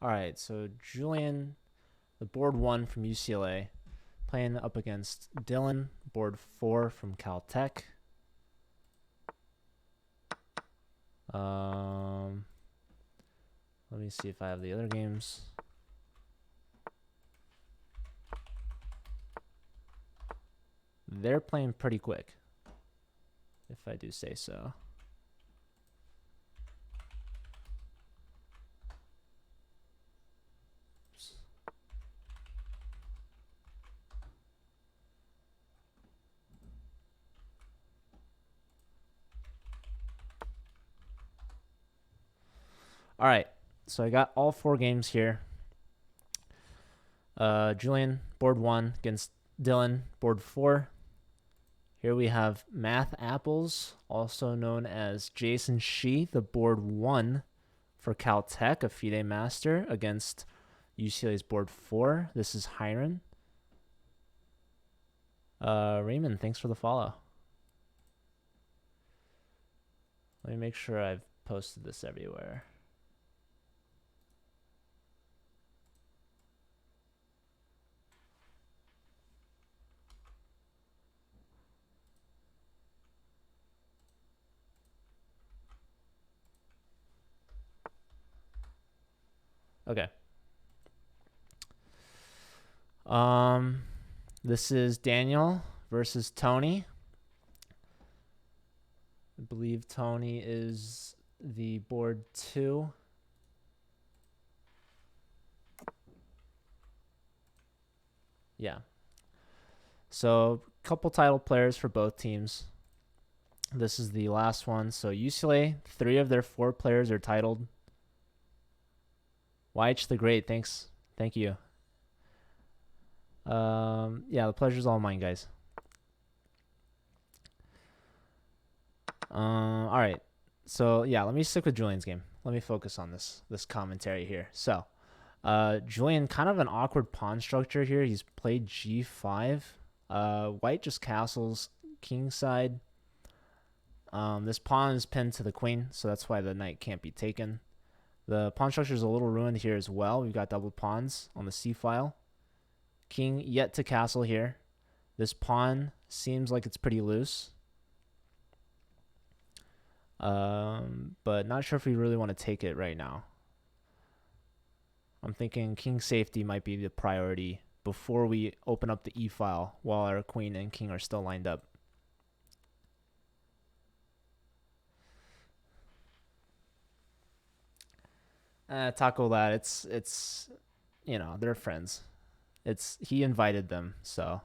All right, so Julian, the board 1 from UCLA, playing up against Dylan, board 4 from Caltech. Let me see if I have the other games. They're playing pretty quick, if I do say so. All right, so I got all 4 games here. Julian, board 1 against Dylan, board 4. Here we have Math Apples, also known as Jason Shee, the board 1 for Caltech, a FIDE master, against UCLA's board 4. This is Hiron. Raymond, thanks for the follow. Let me make sure I've posted this everywhere. Okay. This is Daniel versus Tony. I believe Tony is the board 2. Yeah. So, a couple title players for both teams. This is the last one. So, UCLA, 3 of their 4 players are titled. YH the Great, thanks. Thank you. Yeah, the pleasure's all mine, guys. All right. So, yeah, let me stick with Julian's game. Let me focus on this commentary here. So, Julian, kind of an awkward pawn structure here. He's played G5. White just castles kingside. This pawn is pinned to the queen, so that's why the knight can't be taken. The pawn structure is a little ruined here as well. We've got double pawns on the C file. King yet to castle here. This pawn seems like it's pretty loose. But not sure if we really want to take it right now. I'm thinking king safety might be the priority before we open up the E file while our queen and king are still lined up. Taco Lad, it's you know, they're friends. He invited them, so.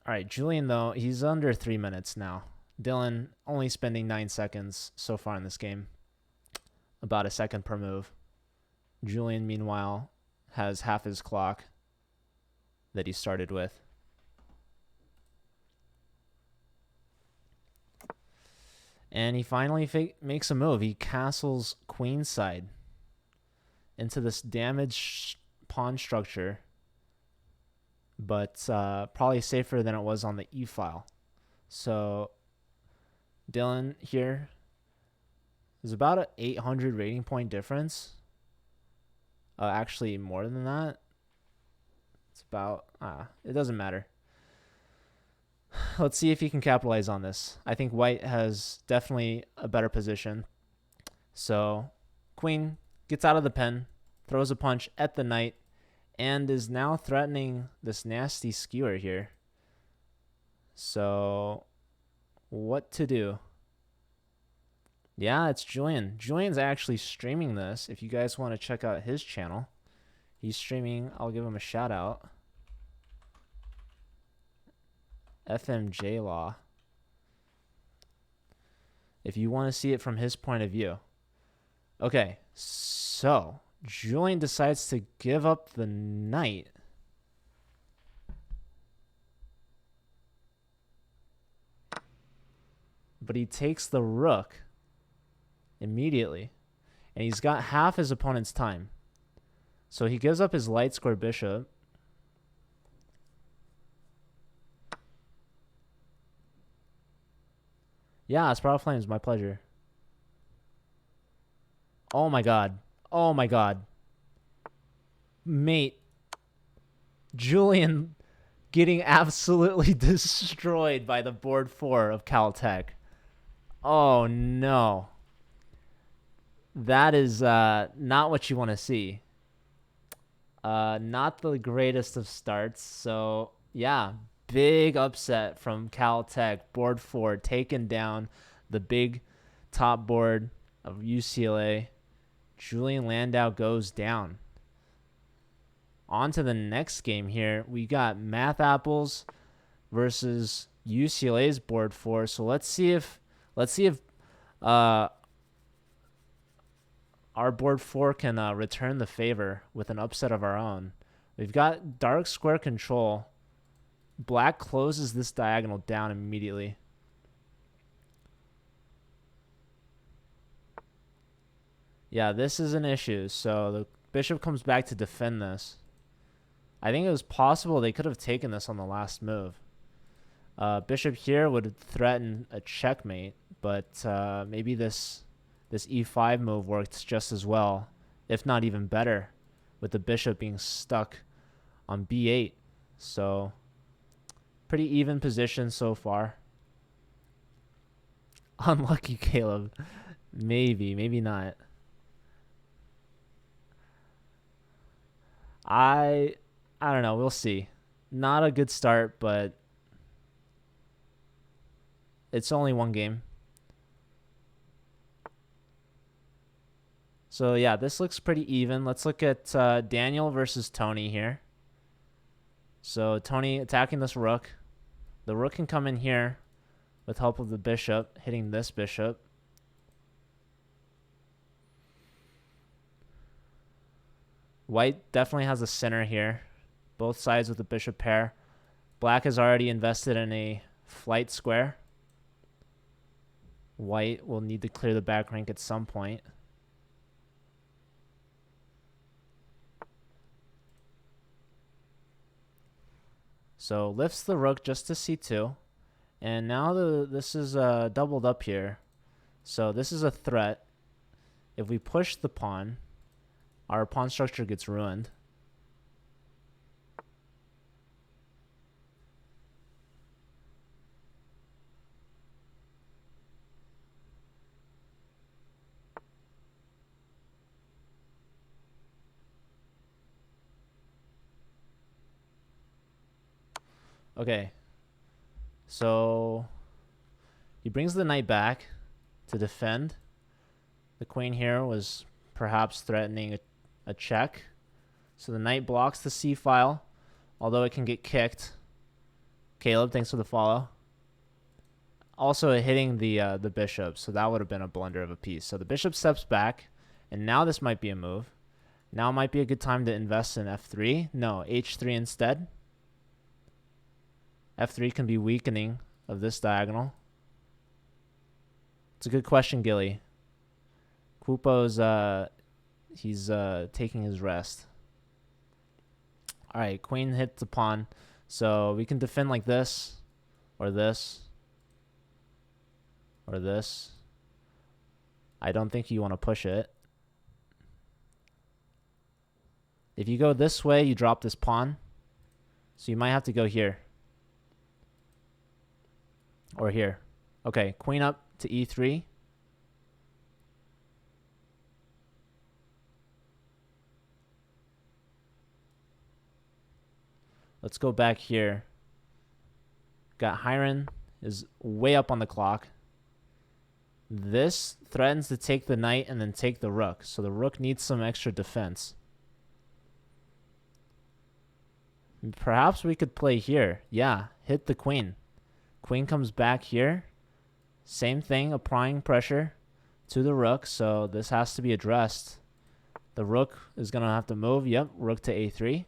All right, Julian, though, he's under 3 minutes now. Dylan only spending 9 seconds so far in this game. About a second per move. Julian, meanwhile, has half his clock that he started with. And he finally makes a move. He castles queenside into this damaged pawn structure, but probably safer than it was on the E file. So Dylan here is about an 800 rating point difference. Actually, more than that. It's about, it doesn't matter. Let's see if he can capitalize on this. I think white has definitely a better position. So queen gets out of the pen, throws a punch at the knight, and is now threatening this nasty skewer here. So what to do? Yeah, it's Julian. Julian's actually streaming this. If you guys want to check out his channel, he's streaming. I'll give him a shout out. FMJ Law. If you want to see it from his point of view. Okay, so Julian decides to give up the knight. But he takes the rook immediately. And he's got half his opponent's time. So he gives up his light square bishop. Yeah, Spiral Flames, my pleasure. Oh my god. Oh my god. Mate. Julian getting absolutely destroyed by the board 4 of Caltech. Oh no. That is not what you want to see. Not the greatest of starts. So, yeah, big upset from Caltech. Board 4 taking down the big top board of UCLA. Julian Landau goes down. On to the next game here. We got Math Apples versus UCLA's board 4. So let's see if uh, our board 4 can return the favor with an upset of our own. We've got dark square control. Black closes this diagonal down immediately. Yeah, this is an issue. So the bishop comes back to defend this. I think it was possible they could have taken this on the last move. Bishop here would threaten a checkmate, but maybe this e5 move worked just as well, if not even better, with the bishop being stuck on b8. So pretty even position so far. Unlucky Caleb. Maybe not. I don't know. We'll see. Not a good start, but it's only one game. So, yeah, this looks pretty even. Let's look at Daniel versus Tony here. So, Tony attacking this rook. The rook can come in here with help of the bishop, hitting this bishop. White definitely has a center here. Both sides with the bishop pair. Black has already invested in a flight square. White will need to clear the back rank at some point. So lifts the rook just to c2. And now this is doubled up here. So this is a threat. If we push the pawn, our pawn structure gets ruined. Okay. So he brings the knight back to defend. The queen here was perhaps threatening a check. So the knight blocks the c file, although it can get kicked. Caleb, thanks for the follow. Also hitting the bishop, so that would have been a blunder of a piece. So the bishop steps back, and now this might be a move. Now might be a good time to invest in f3. No, h3 instead. f3 can be weakening of this diagonal. It's a good question, Gilly. Kupo's he's taking his rest. All right, queen hits the pawn, so we can defend like this, or this, or this. I don't think you want to push it. If you go this way, you drop this pawn, so you might have to go here. Or here. Okay, queen up to e3. Let's go back here. Got Hiron is way up on the clock. This threatens to take the knight and then take the rook. So the rook needs some extra defense. Perhaps we could play here. Yeah, hit the queen. Queen comes back here. Same thing, applying pressure to the rook. So this has to be addressed. The rook is going to have to move. Yep, rook to a3.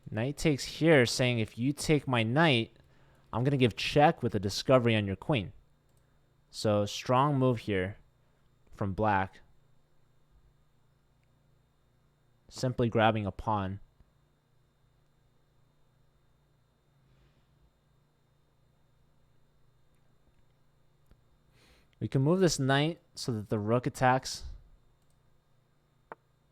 Knight takes here, saying if you take my knight, I'm going to give check with a discovery on your queen. So strong move here from black. Simply grabbing a pawn. We can move this knight so that the rook attacks.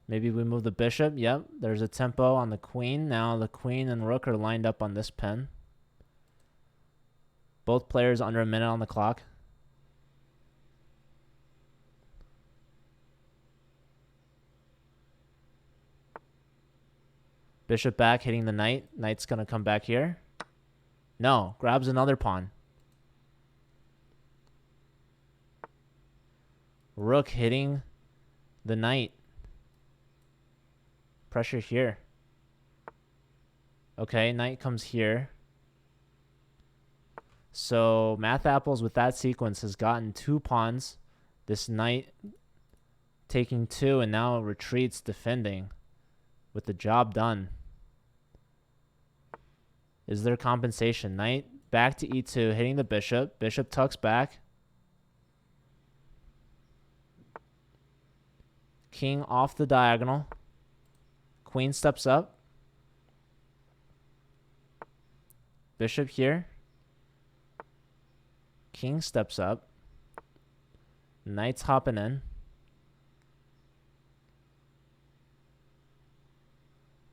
Maybe we move the bishop. Yep, there's a tempo on the queen. Now the queen and rook are lined up on this pin. Both players under a minute on the clock. Bishop back, hitting the knight. Knight's going to come back here. No, grabs another pawn. Rook hitting the knight. Pressure here. Okay, knight comes here. So Math Apples with that sequence has gotten 2 pawns. This knight taking 2 and now retreats defending with the job done. Is there compensation? Knight back to e2, hitting the bishop. Bishop tucks back. King off the diagonal. Queen steps up. Bishop here. King steps up. Knight's hopping in.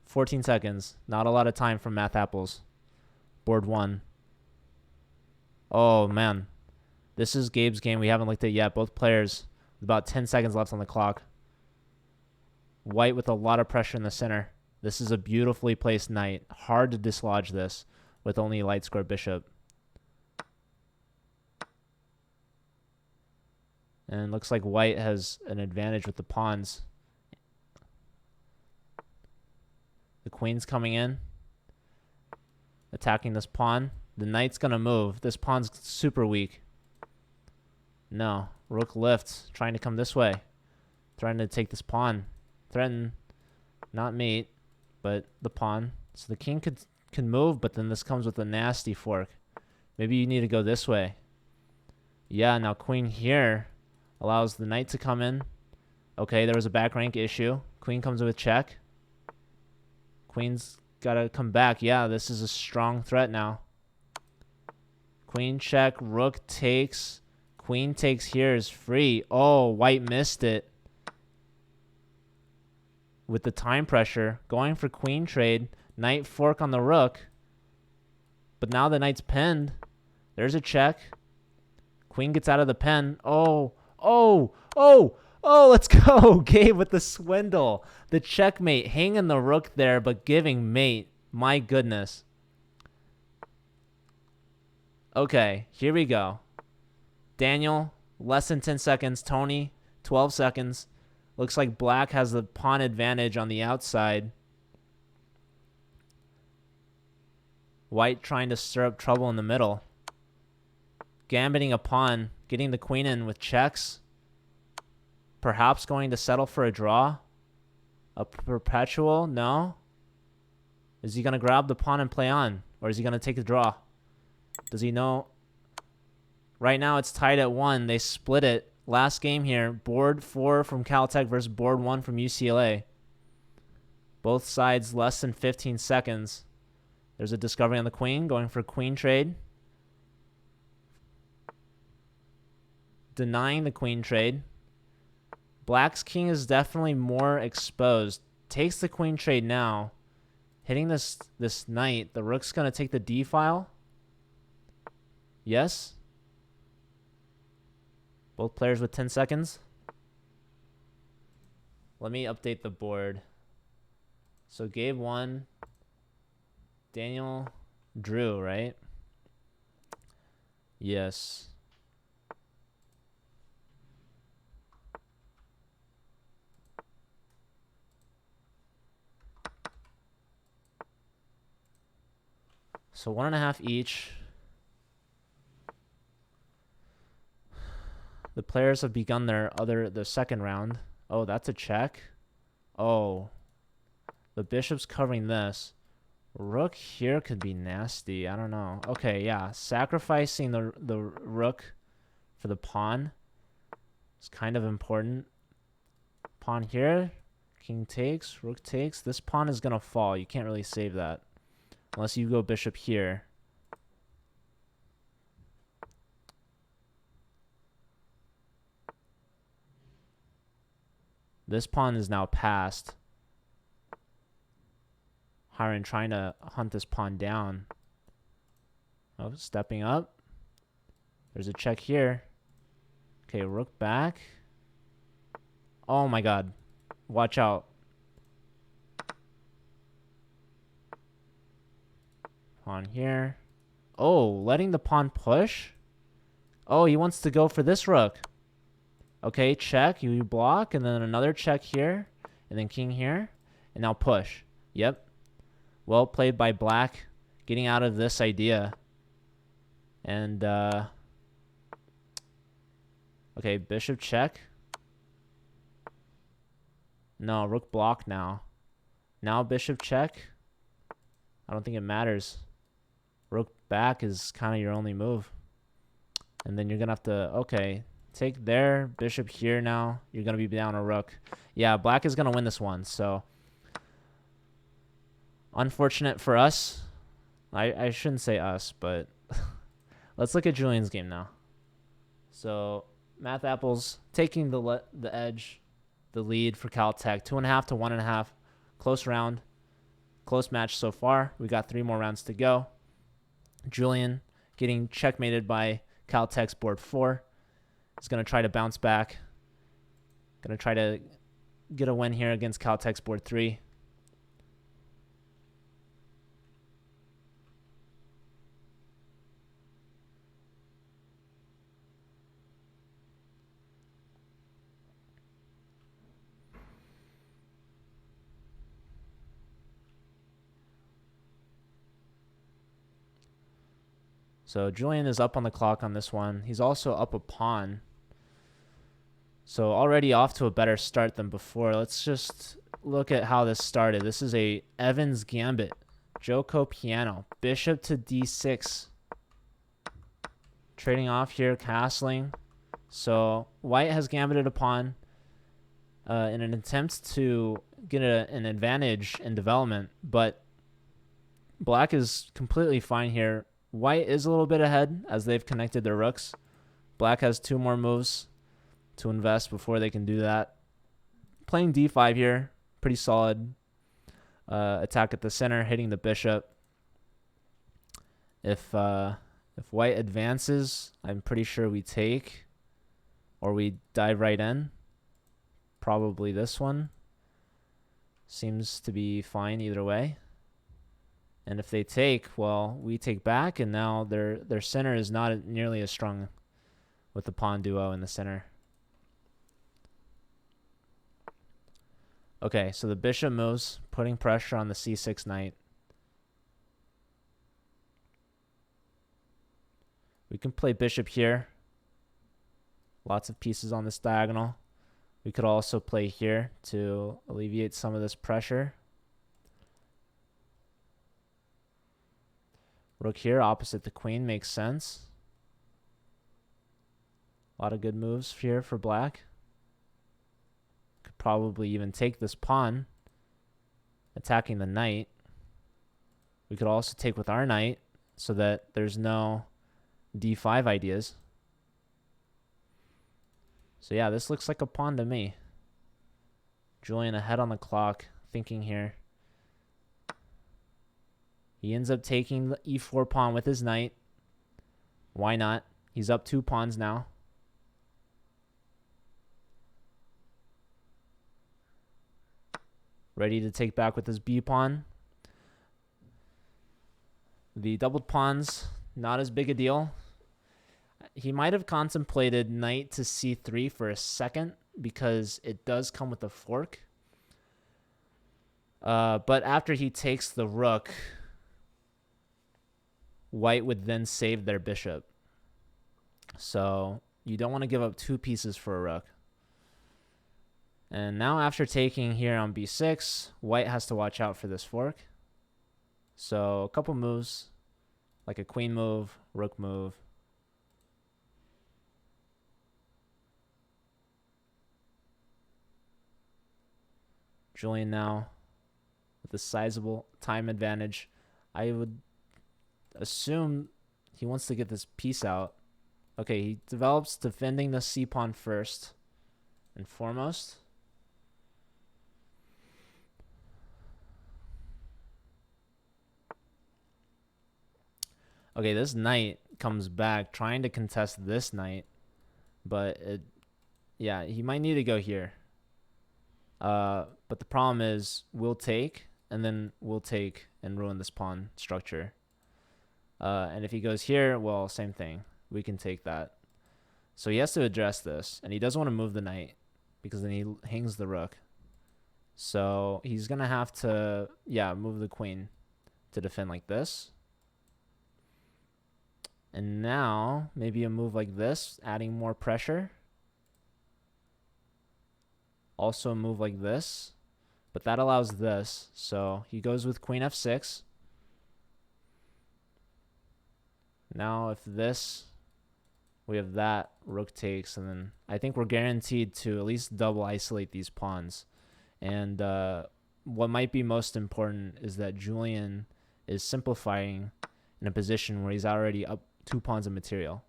14 seconds. Not a lot of time from Math Apples. Board 1. Oh, man. This is Gabe's game. We haven't looked at it yet. Both players with about 10 seconds left on the clock. White with a lot of pressure in the center. This is a beautifully placed knight. Hard to dislodge this with only a light square bishop. And looks like white has an advantage with the pawns. The queen's coming in. Attacking this pawn. The knight's going to move. This pawn's super weak. No. Rook lifts. Trying to come this way. Trying to take this pawn. Threaten. Not mate. But the pawn. So the king can move, but then this comes with a nasty fork. Maybe you need to go this way. Yeah, now queen here allows the knight to come in. Okay, there was a back rank issue. Queen comes with check. Queen's got to come back. Yeah, this is a strong threat now. Queen check. Rook takes. Queen takes here is free. Oh, white missed it. With the time pressure. Going for queen trade. Knight fork on the rook. But now the knight's pinned. There's a check. Queen gets out of the pen. Oh, let's go. Gabe with the swindle. The checkmate. Hanging the rook there, but giving mate. My goodness. Okay, here we go. Daniel, less than 10 seconds. Tony, 12 seconds. Looks like black has the pawn advantage on the outside. White trying to stir up trouble in the middle. Gambiting a pawn. Getting the queen in with checks. Perhaps going to settle for a draw. A perpetual? No. Is he going to grab the pawn and play on? Or is he going to take the draw? Does he know? Right now it's tied at 1. They split it. Last game here. Board 4 from Caltech versus board 1 from UCLA. Both sides less than 15 seconds. There's a discovery on the queen. Going for queen trade. Denying the queen trade. Black's king is definitely more exposed. Takes the queen trade now. Hitting this knight. The rook's going to take the d file. Yes. Both players with 10 seconds. Let me update the board. So Gabe won. Daniel drew, right? Yes. So 1.5 each. The players have begun their second round. Oh, that's a check. Oh. The bishop's covering this. Rook here could be nasty. I don't know. Okay, yeah. Sacrificing the rook for the pawn is kind of important. Pawn here. King takes. Rook takes. This pawn is going to fall. You can't really save that. Unless you go bishop here. This pawn is now passed. Hiron trying to hunt this pawn down. Oh, stepping up. There's a check here. Okay, rook back. Oh my god. Watch out. Pawn here. Oh, letting the pawn push? Oh, he wants to go for this rook. Okay, check. You block, and then another check here. And then king here. And now push. Yep. Well played by black. Getting out of this idea. And, okay, bishop check. No, rook block now. Now bishop check. I don't think it matters. Rook back is kind of your only move. And then you're going to have to, okay, take there, bishop here now. You're going to be down a rook. Yeah, black is going to win this one. So, unfortunate for us. I shouldn't say us, but let's look at Julian's game now. So, Math Apples taking the edge, the lead for Caltech. 2.5 to 1.5. Close round. Close match so far. We got 3 more rounds to go. Julian getting checkmated by Caltech's board 4. He's going to try to bounce back. Going to try to get a win here against Caltech's board 3. So Julian is up on the clock on this one. He's also up a pawn. So already off to a better start than before. Let's just look at how this started. This is a Evans Gambit. Joko Piano. Bishop to d6. Trading off here, castling. So white has gambited a pawn in an attempt to get an advantage in development. But black is completely fine here. White is a little bit ahead as they've connected their rooks. Black has 2 more moves to invest before they can do that. Playing d5 here. Pretty solid attack at the center, hitting the bishop. If white advances, I'm pretty sure we take. Or we dive right in. Probably this one. Seems to be fine either way. And if they take, well, we take back, and now their center is not nearly as strong with the pawn duo in the center. Okay, so the bishop moves, putting pressure on the c6 knight. We can play bishop here. Lots of pieces on this diagonal. We could also play here to alleviate some of this pressure. Rook here opposite the queen makes sense. A lot of good moves here for black. Could probably even take this pawn, attacking the knight. We could also take with our knight so that there's no d5 ideas. So yeah, this looks like a pawn to me. Julian ahead on the clock, thinking here. He ends up taking the e4 pawn with his knight. Why not? He's up 2 pawns now. Ready to take back with his b pawn. The doubled pawns, not as big a deal. He might have contemplated knight to c3 for a second because it does come with a fork. But after he takes the rook, white would then save their bishop. So you don't want to give up 2 pieces for a rook. And now after taking here on b6, white has to watch out for this fork. So a couple moves, like a queen move, rook move. Julian now with a sizable time advantage. I would assume he wants to get this piece out. Okay, he develops defending the c pawn first and foremost. Okay, this knight comes back trying to contest this knight, but yeah, he might need to go here. But the problem is we'll take, and then we'll take and ruin this pawn structure. And if he goes here, well, same thing. We can take that. So he has to address this, and he doesn't want to move the knight because then he hangs the rook. So he's going to have to, yeah, move the queen to defend like this. And now maybe a move like this, adding more pressure. Also a move like this, but that allows this. So he goes with queen f6. Now if this, we have that, rook takes, and then I think we're guaranteed to at least double isolate these pawns. And what might be most important is that Julian is simplifying in a position where he's already up 2 pawns of material.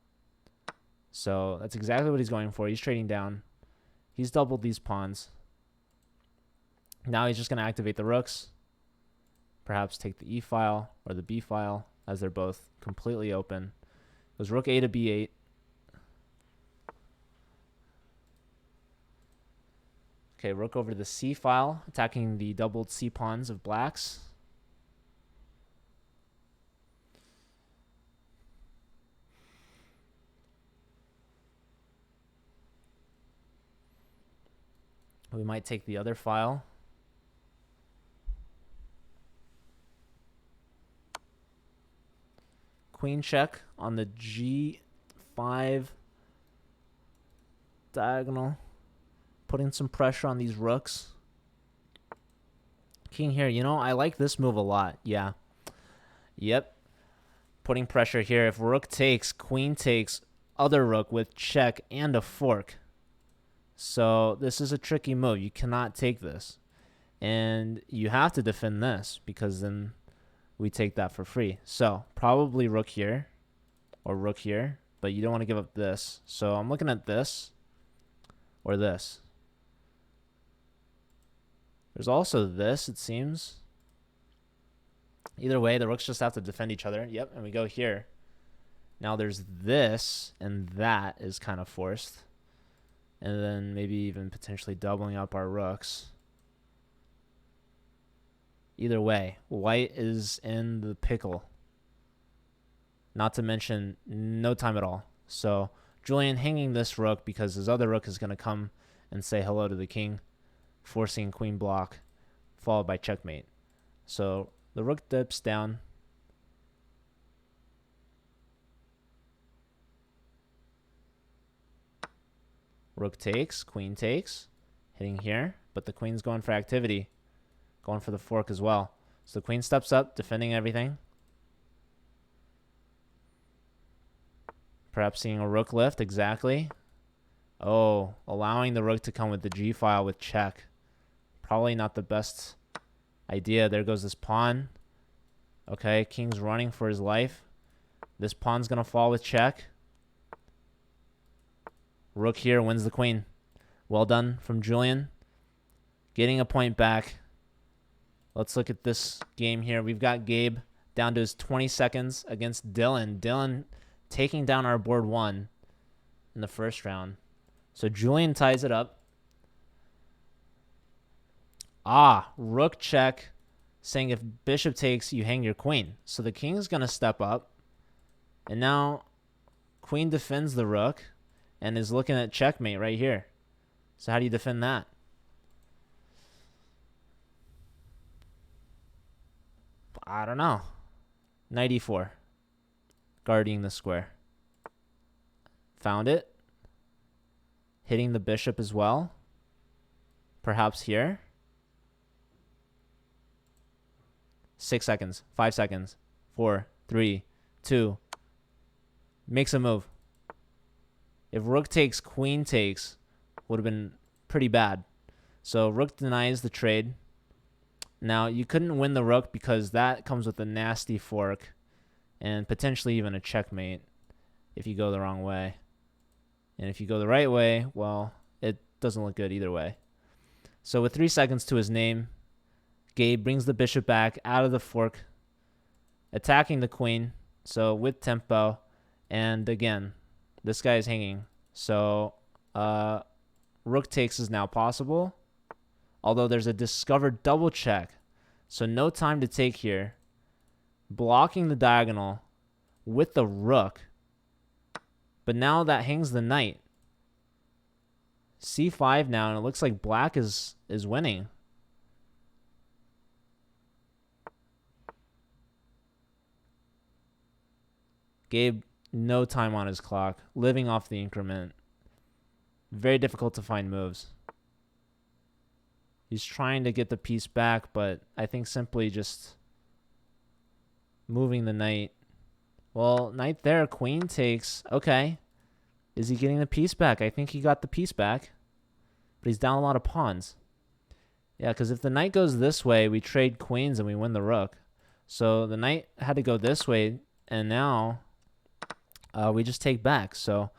So that's exactly what he's going for. He's trading down. He's doubled these pawns. Now he's just going to activate the rooks. Perhaps take the e file or the b file, as they're both completely open. It was rook a to b8. Okay, rook over to the c file, attacking the doubled c pawns of blacks. We might take the other file. Queen check on the g5 diagonal, putting some pressure on these rooks. King here, you know, I like this move a lot. Yeah. Yep. Putting pressure here. If rook takes, queen takes, other rook with check and a fork. So this is a tricky move. You cannot take this. And you have to defend this because then we take that for free. So probably rook here or rook here, but you don't want to give up this. So I'm looking at this or this. There's also this, it seems. Either way, the rooks just have to defend each other. Yep, and we go here. Now there's this, and that is kind of forced. And then maybe even potentially doubling up our rooks. Either way, white is in the pickle. Not to mention, no time at all. So Julian hanging this rook because his other rook is going to come and say hello to the king, forcing queen block, followed by checkmate. So the rook dips down. Rook takes, queen takes, hitting here, but the queen's going for activity, going for the fork as well. So the queen steps up, defending everything. Perhaps seeing a rook lift, exactly. Oh, allowing the rook to come with the g file with check. Probably not the best idea. There goes this pawn. Okay, king's running for his life. This pawn's going to fall with check. Rook here wins the queen. Well done from Julian. Getting a point back. Let's look at this game here. We've got Gabe down to his 20 seconds against Dylan. Dylan taking down our board 1 in the first round. So Julian ties it up. Rook check, saying if bishop takes, you hang your queen. So the king is going to step up. And now queen defends the rook and is looking at checkmate right here. So how do you defend that? I don't know. Knight e4. Guarding the square. Found it. Hitting the bishop as well. Perhaps here. 6 seconds. 5 seconds. 4, 3, 2. Makes a move. If rook takes, queen takes, would have been pretty bad. So rook denies the trade. Now, you couldn't win the rook because that comes with a nasty fork and potentially even a checkmate if you go the wrong way. And if you go the right way, well, it doesn't look good either way. So with 3 seconds to his name, Gabe brings the bishop back out of the fork, attacking the queen. So with tempo, and again, this guy is hanging. So rook takes is now possible, although there's a discovered double check. So no time to take here. Blocking the diagonal with the rook. But now that hangs the knight. C5 now, and it looks like black is winning. Gabe, no time on his clock, living off the increment. Very difficult to find moves. He's trying to get the piece back, but I think simply just moving the knight. Well, knight there, queen takes. Okay. Is he getting the piece back? I think he got the piece back, but he's down a lot of pawns. Yeah, because if the knight goes this way, we trade queens and we win the rook. So the knight had to go this way, and now we just take back. So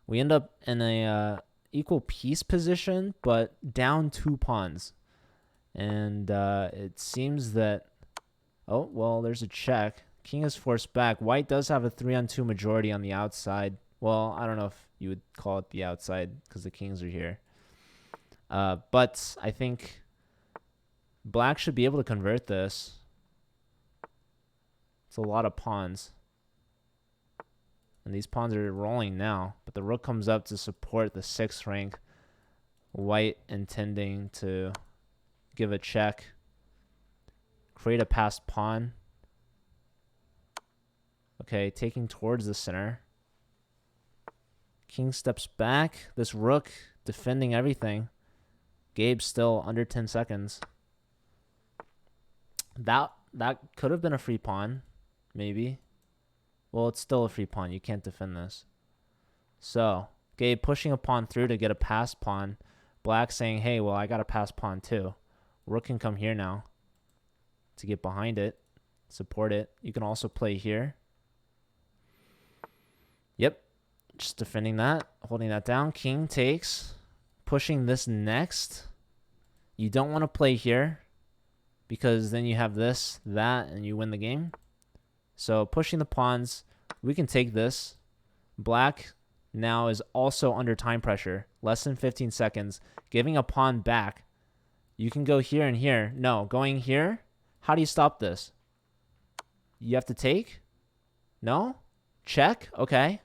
we end up in a equal piece position, but down 2 pawns. And it seems that, oh, well, there's a check. King is forced back. White does have a 3-on-2 majority on the outside. Well, I don't know if you would call it the outside because the kings are here. But I think black should be able to convert this. It's a lot of pawns. And these pawns are rolling now. But the rook comes up to support the 6th rank. White intending to give a check. Create a passed pawn. Okay, taking towards the center. King steps back. This rook defending everything. Gabe's still under 10 seconds. That could have been a free pawn, maybe. Well, it's still a free pawn. You can't defend this. So, Gabe pushing a pawn through to get a passed pawn. Black saying, hey, well, I got a passed pawn too. Rook can come here now to get behind it, support it. You can also play here. Yep. Just defending that, holding that down. King takes, pushing this next. You don't want to play here because then you have this, that, and you win the game. So pushing the pawns, we can take this. Black now is also under time pressure, less than 15 seconds, giving a pawn back. You can go here and here. No, going here. How do you stop this? You have to take? No? Check? Okay.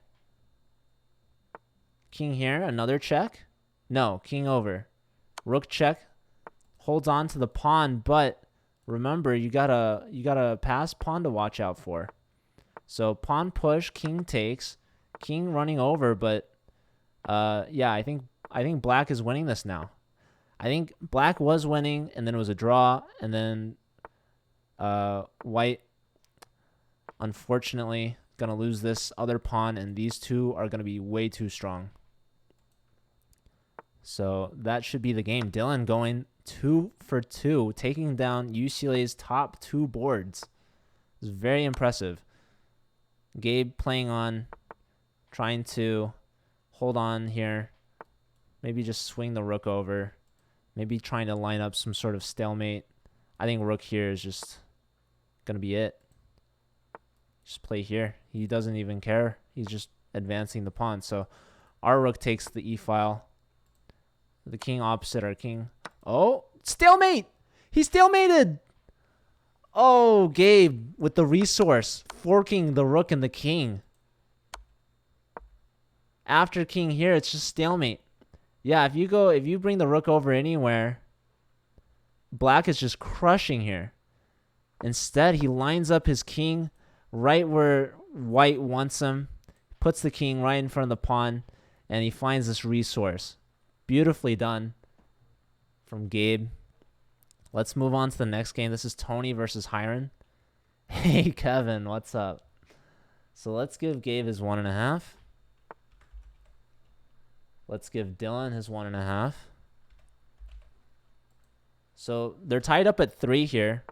King here, another check. No, king over. Rook check. Holds on to the pawn, but remember you got a pass pawn to watch out for. So pawn push, king takes, king running over, but yeah, I think black is winning this now. I think black was winning, and then it was a draw, and then white, unfortunately, gonna lose this other pawn, and these two are gonna be way too strong. So that should be the game. Dylan going 2 for 2, taking down UCLA's top 2 boards. It's very impressive. Gabe playing on, trying to hold on here. Maybe just swing the rook over. Maybe trying to line up some sort of stalemate. I think rook here is just going to be it. Just play here. He doesn't even care. He's just advancing the pawn. So our rook takes the e-file. The king opposite our king. Oh, stalemate! He stalemated! Oh, Gabe with the resource, forking the rook and the king. After king here, it's just stalemate. Yeah, if you bring the rook over anywhere, black is just crushing here. Instead, he lines up his king right where white wants him, puts the king right in front of the pawn, and he finds this resource. Beautifully done from Gabe. Let's move on to the next game. This is Tony versus Hiron. Hey, Kevin, what's up? So let's give Gabe his 1.5. Let's give Dylan his 1.5. So they're tied up at 3 here.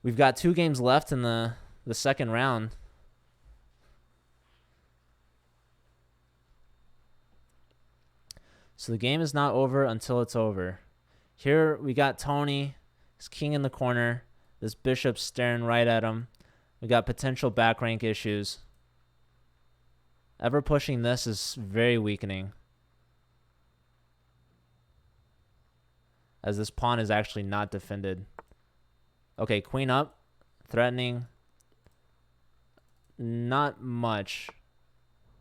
We've got 2 games left in the second round. So the game is not over until it's over. Here we got Tony, his king in the corner. This bishop's staring right at him. We got potential back rank issues. Ever pushing this is very weakening, as this pawn is actually not defended. Okay, queen up, threatening. Not much,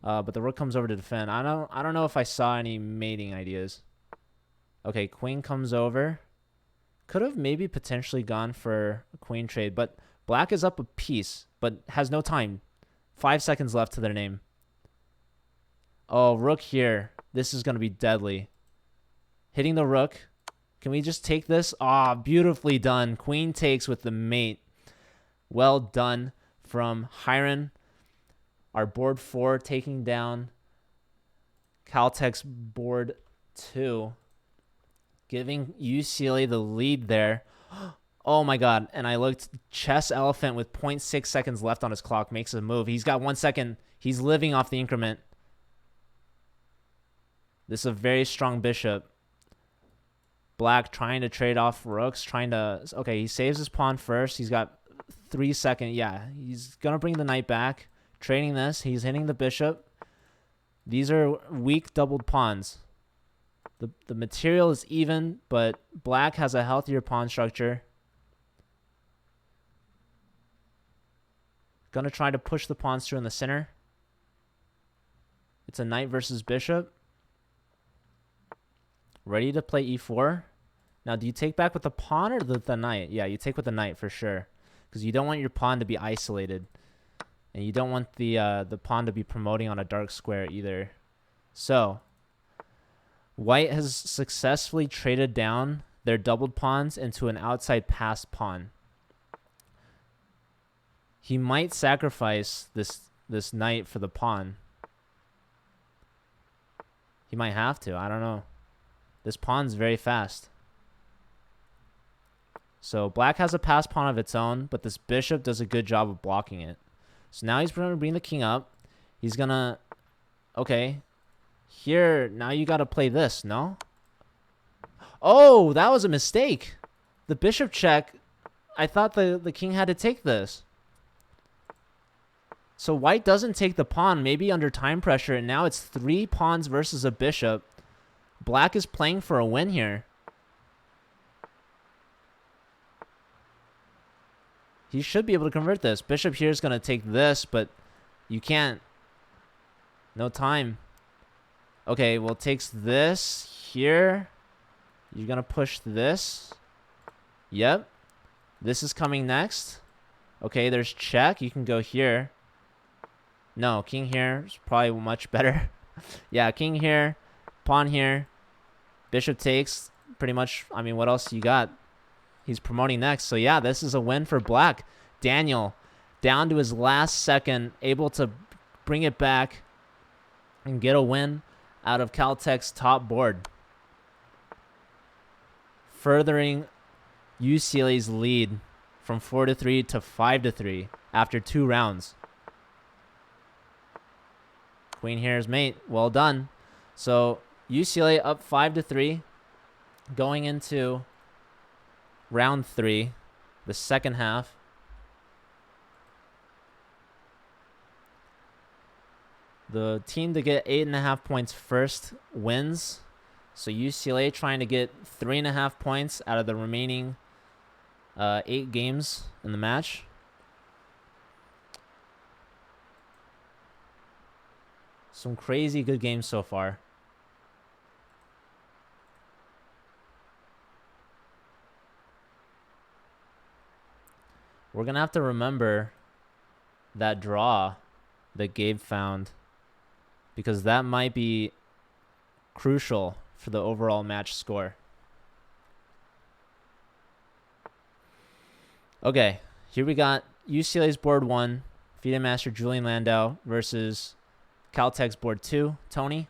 but the rook comes over to defend. I don't know if I saw any mating ideas. Okay, queen comes over. Could have maybe potentially gone for a queen trade, but black is up a piece, but has no time. 5 seconds left to their name. Oh, rook here. This is going to be deadly. Hitting the rook. Can we just take this? Ah, beautifully done. Queen takes with the mate. Well done from Hiron. Our board 4 taking down Caltech's board 2. Giving UCLA the lead there. Oh my god. And I looked. Chess Elephant with 0.6 seconds left on his clock makes a move. He's got 1 second. He's living off the increment. This is a very strong bishop. Black trying to trade off rooks. Okay, he saves his pawn first. He's got 3 seconds. Yeah, he's going to bring the knight back. Trading this. He's hitting the bishop. These are weak doubled pawns. The material is even, but black has a healthier pawn structure. Gonna try to push the pawns through in the center. It's a knight versus bishop. Ready to play e4. Now, do you take back with the pawn or the knight? Yeah, you take with the knight for sure, because you don't want your pawn to be isolated, and you don't want the pawn to be promoting on a dark square either. So white has successfully traded down their doubled pawns into an outside passed pawn. He might sacrifice this knight for the pawn. He might have to. I don't know. This pawn's very fast. So black has a passed pawn of its own, but this bishop does a good job of blocking it. So now he's going to bring the king up. He's going to... Okay. Here, now you got to play this, no? Oh, that was a mistake. The bishop check, I thought the king had to take this. So white doesn't take the pawn, maybe under time pressure, and now it's 3 pawns versus a bishop. Black is playing for a win here. He should be able to convert this. Bishop here is going to take this, but you can't. No time. Okay, well, it takes this here. You're going to push this. Yep. This is coming next. Okay, there's check. You can go here. No, king here is probably much better. Yeah, king here. Pawn here. Bishop takes. Pretty much, I mean, what else you got? He's promoting next. So, yeah, this is a win for black. Daniel, down to his last second, able to bring it back and get a win out of Caltech's top board, furthering UCLA's lead from 4-3 to 5-3 after 2 rounds. Queen here is mate. Well done. So UCLA up 5-3 going into round 3, the second half. The team to get 8.5 points first wins. So UCLA trying to get 3.5 points out of the remaining 8 games in the match. Some crazy good games so far. We're going to have to remember that draw that Gabe found, because that might be crucial for the overall match score. Okay, here we got UCLA's board 1, FIDE Master Julian Landau versus Caltech's board 2, Tony.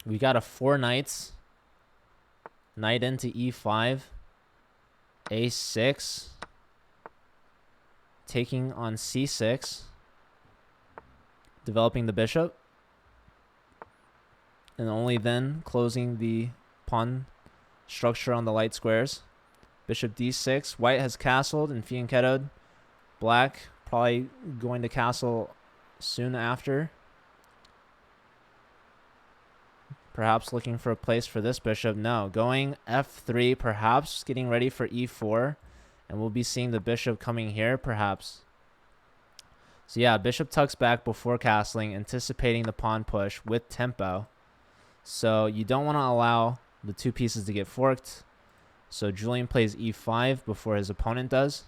We got a 4 knights. Knight into e5. a6. Taking on c6. Developing the bishop. and only then closing the pawn structure on the light squares. Bishop d6. White has castled and fianchettoed. Black probably going to castle soon after. Perhaps looking for a place for this bishop. No, going f3, perhaps getting ready for e4. And we'll be seeing the bishop coming here, perhaps. So yeah, bishop tucks back before castling, anticipating the pawn push with tempo. So you don't want to allow the two pieces to get forked. So Julian plays e5 before his opponent does.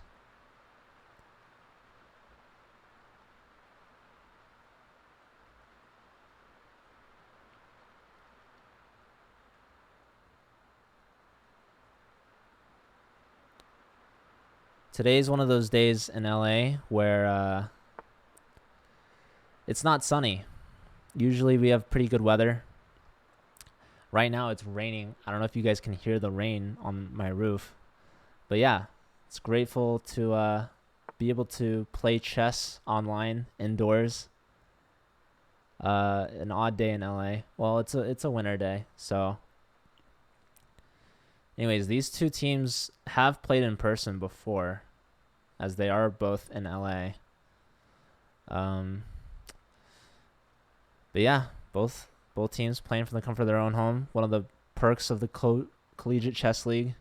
Today's one of those days in LA where it's not sunny. Usually we have pretty good weather. Right now it's raining. I don't know if you guys can hear the rain on my roof. But yeah, it's grateful to be able to play chess online indoors. An odd day in LA. Well, it's a winter day. So anyways, these two teams have played in person before, as they are both in LA. But yeah, both teams playing from the comfort of their own home. One of the perks of the Collegiate Chess League.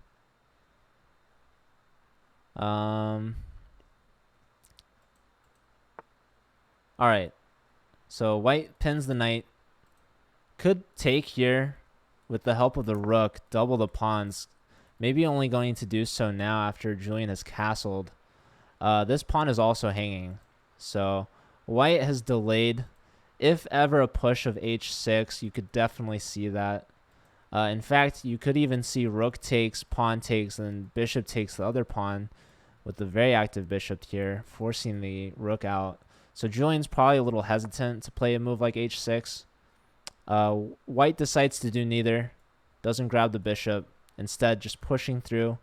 All right. So white pins the knight. Could take here with the help of the rook, double the pawns. Maybe only going to do so now after Julian has castled. This pawn is also hanging. So white has delayed. If ever a push of h6, you could definitely see that. In fact, you could even see rook takes, pawn takes, and bishop takes the other pawn with the very active bishop here, forcing the rook out. So Julian's probably a little hesitant to play a move like h6. White decides to do neither. Doesn't grab the bishop. Instead, just pushing through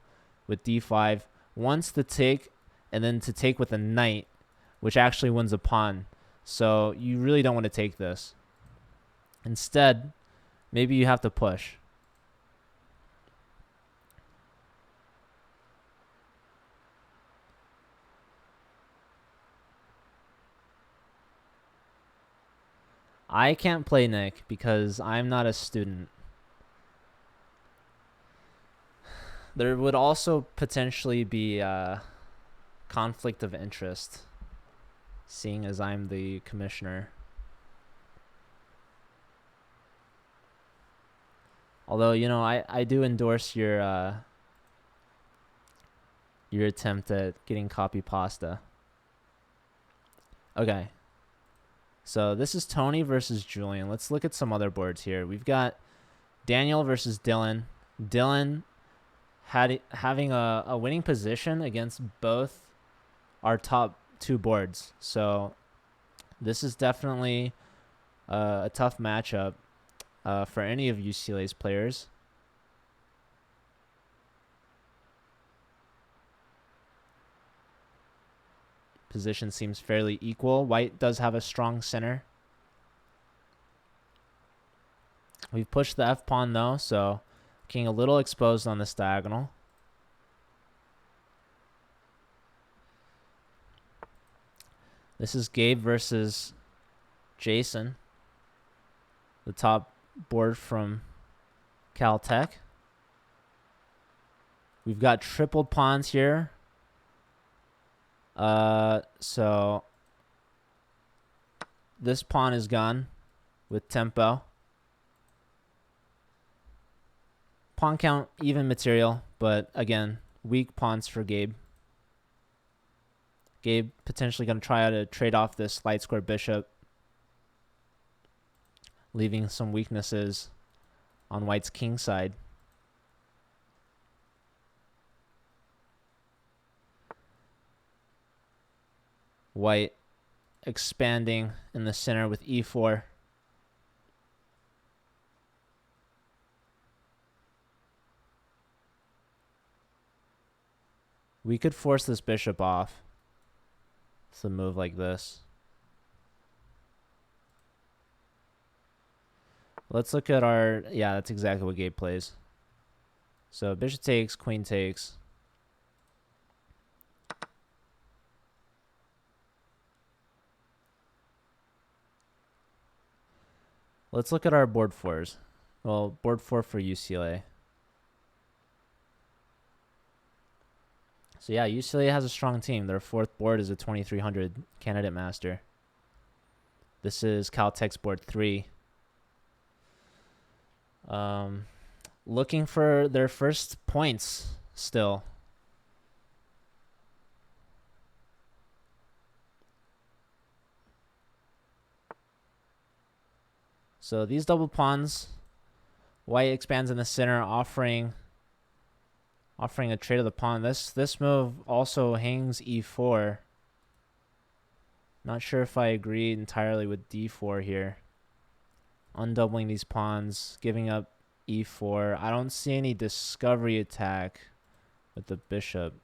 with d5. Wants to take, and then to take with a knight, which actually wins a pawn. So you really don't want to take this. Instead, maybe you have to push. I can't play Nick because I'm not a student. There would also potentially be a conflict of interest, seeing as I'm the commissioner. Although, you know, I do endorse your attempt at getting copy pasta. Okay. So this is Tony versus Julian. Let's look at some other boards here. We've got Daniel versus Dylan. Dylan having a winning position against both our top two boards. So this is definitely a tough matchup for any of UCLA's players. Position seems fairly equal. White does have a strong center. We've pushed the F pawn though, so king a little exposed on this diagonal. This is Gabe versus Jason, the top board from Caltech. We've got tripled pawns here. So this pawn is gone with tempo. Pawn count, even material, but again, weak pawns for Gabe. Gabe potentially going to try to trade off this light square bishop, leaving some weaknesses on White's king side. White expanding in the center with e4. We could force this bishop off. It's a move like this. Let's look at our... Yeah, that's exactly what Gabe plays. So bishop takes, queen takes. Let's look at our board fours. Well, board four for UCLA. So yeah, UCLA has a strong team. Their fourth board is a 2300 candidate master. This is Caltech's board 3. Looking for their first points still. So these double pawns, white expands in the center, offering a trade of the pawn. This move also hangs e4. Not sure if I agree entirely with d4 here. Undoubling these pawns, giving up e4. I don't see any discovery attack with the bishop.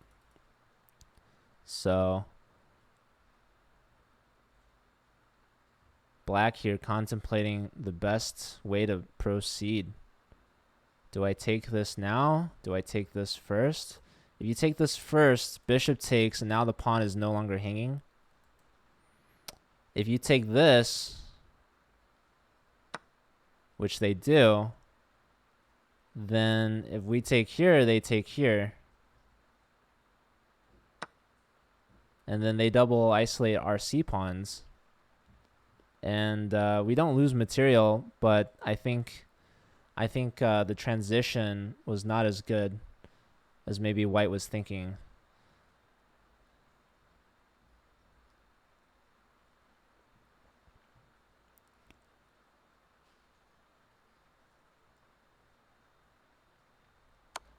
So black here contemplating the best way to proceed. Do I take this now? Do I take this first? If you take this first, bishop takes, and now the pawn is no longer hanging. If you take this, which they do, then if we take here, they take here. And then they double isolate our c pawns. And we don't lose material, but I think the transition was not as good as maybe white was thinking.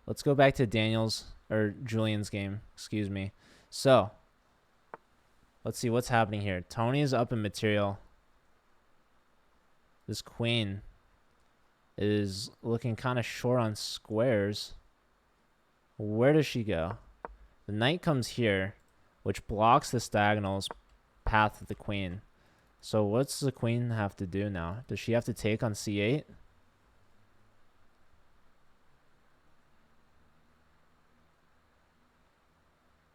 Let's go back to Julian's game, excuse me. So, let's see what's happening here. Tony is up in material. This queen is looking kind of short on squares. Where does she go? The knight comes here, which blocks this diagonal's path of the queen. So what's the queen have to do now? Does she have to take on c8?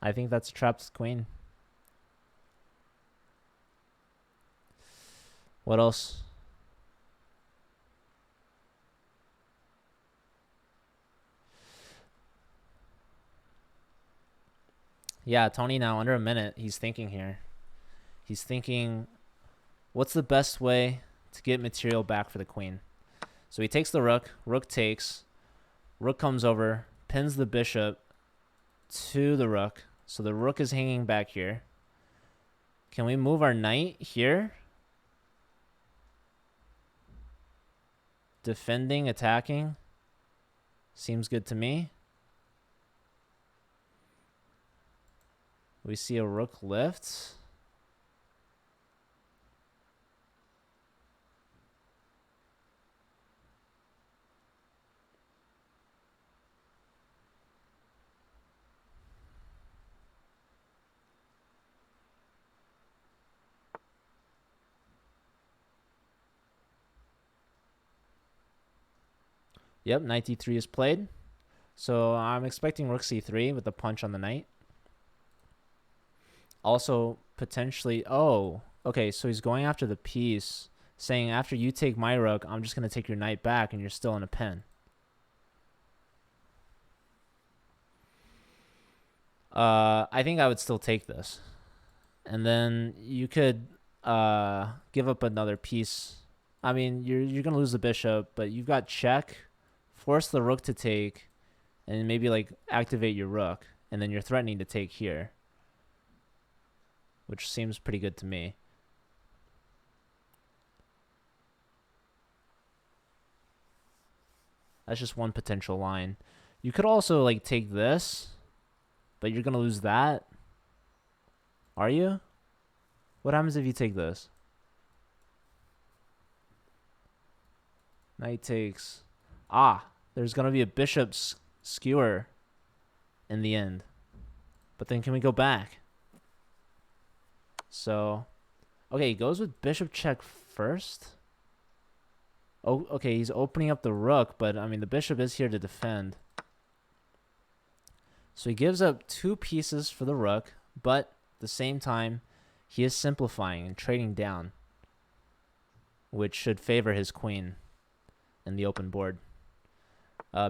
I think that's trapped queen. What else? Yeah, Tony now under a minute. He's thinking here. He's thinking, what's the best way to get material back for the queen? So he takes the rook. Rook takes. Rook comes over, pins the bishop to the rook. So the rook is hanging back here. Can we move our knight here? Defending, attacking. Seems good to me. We see a rook lift. Yep, knight d3 is played. So I'm expecting rook c3 with the punch on the knight. Also, potentially... Oh, okay, so he's going after the piece, saying after you take my rook, I'm just going to take your knight back and you're still in a pen. I think I would still take this. And then you could give up another piece. I mean, you're going to lose the bishop, but you've got check. Force the rook to take, and maybe like activate your rook, and then you're threatening to take here, which seems pretty good to me. That's just one potential line. You could also like take this, but you're gonna lose that. Are you? What happens if you take this? Knight takes. Ah, there's going to be a bishop skewer in the end. But then can we go back? So, okay, he goes with bishop check first. Oh, okay, he's opening up the rook, but I mean the bishop is here to defend. So he gives up 2 pieces for the rook, but at the same time, he is simplifying and trading down, which should favor his queen in the open board.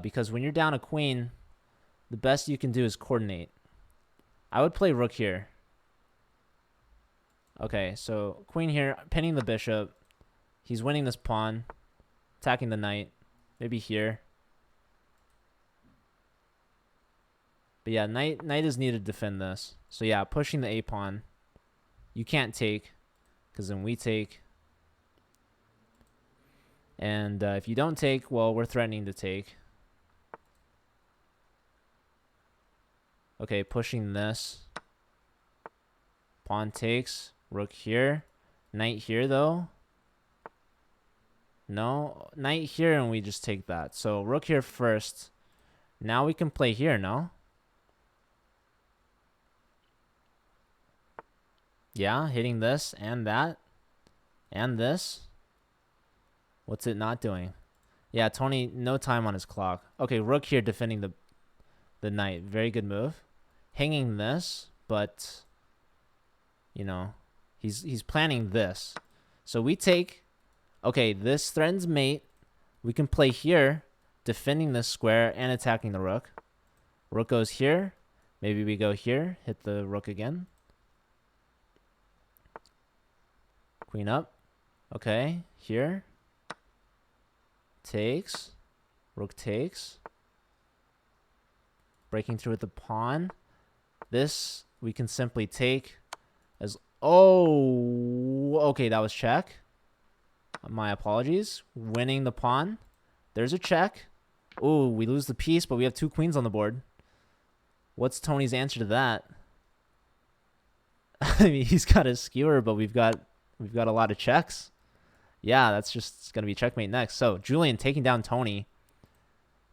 Because when you're down a queen, the best you can do is coordinate. I would play rook here. Okay, so queen here, pinning the bishop. He's winning this pawn, attacking the knight. Maybe here. But yeah, knight is needed to defend this. So yeah, pushing the a-pawn. You can't take, because then we take. And if you don't take, well, we're threatening to take. Okay, pushing this. Pawn takes. Rook here. Knight here, though. No. Knight here, and we just take that. So rook here first. Now we can play here, no? Yeah, hitting this and that. And this. What's it not doing? Yeah, Tony, no time on his clock. Okay, rook here defending the knight. Very good move. Hanging this, but, you know, he's planning this. So we take, okay, this threatens mate. We can play here, defending this square and attacking the rook. Rook goes here. Maybe we go here, hit the rook again. Queen up. Okay, here. Takes. Rook takes. Breaking through with the pawn. This we can simply take as... Oh, okay, that was check. My apologies. Winning the pawn. There's a check. Oh, we lose the piece, but we have 2 queens on the board. What's Tony's answer to that? I mean, he's got a skewer, but we've got a lot of checks. Yeah, that's just going to be checkmate next. So, Julian taking down Tony.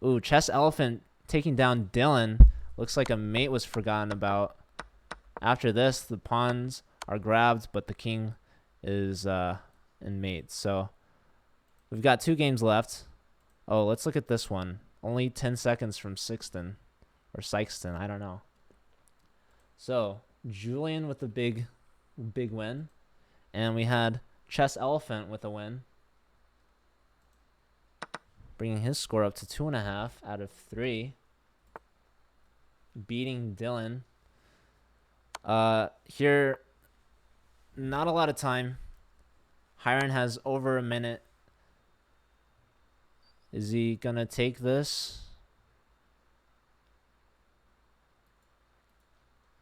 Ooh, Chess Elephant taking down Dylan. Looks like a mate was forgotten about. After this, the pawns are grabbed, but the king is in mate. So, we've got 2 games left. Oh, let's look at this one. Only 10 seconds from Sixton. Or Sykeston, I don't know. So, Julian with a big win. And we had Chess Elephant with a win, bringing his score up to 2.5 out of 3, beating Dylan. Here, not a lot of time. Hiron has over a minute. Is he gonna take this?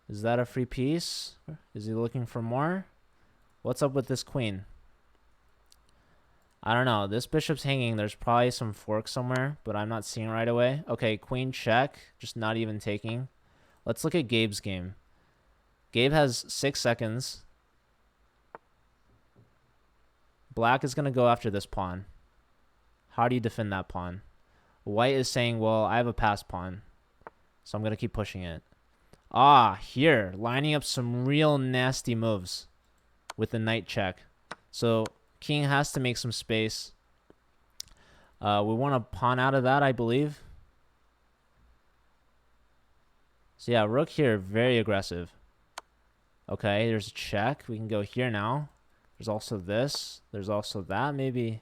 Is that a free piece? Is he looking for more? What's up with this queen? I don't know. This bishop's hanging. There's probably some fork somewhere, but I'm not seeing it right away. Okay, queen check. Just not even taking. Let's look at Gabe's game. Gabe has 6 seconds. Black is going to go after this pawn. How do you defend that pawn? White is saying, well, I have a passed pawn, so I'm going to keep pushing it. Ah, here. Lining up some real nasty moves with the knight check. So king has to make some space. We want to pawn out of that, I believe. So yeah, rook here, very aggressive. Okay, there's a check. We can go here now. There's also this. There's also that, maybe.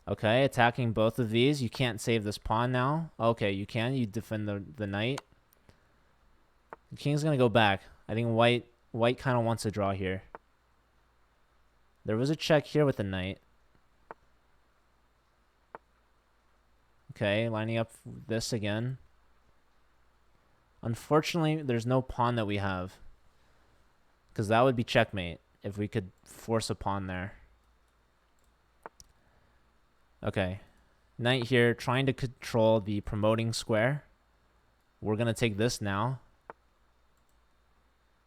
Okay, attacking both of these. You can't save this pawn now. Okay, you can. You defend the knight. The king's going to go back. I think white kind of wants to draw here. There was a check here with the knight. Okay, lining up this again. Unfortunately, there's no pawn that we have, because that would be checkmate if we could force a pawn there. Okay, knight here trying to control the promoting square. We're going to take this now.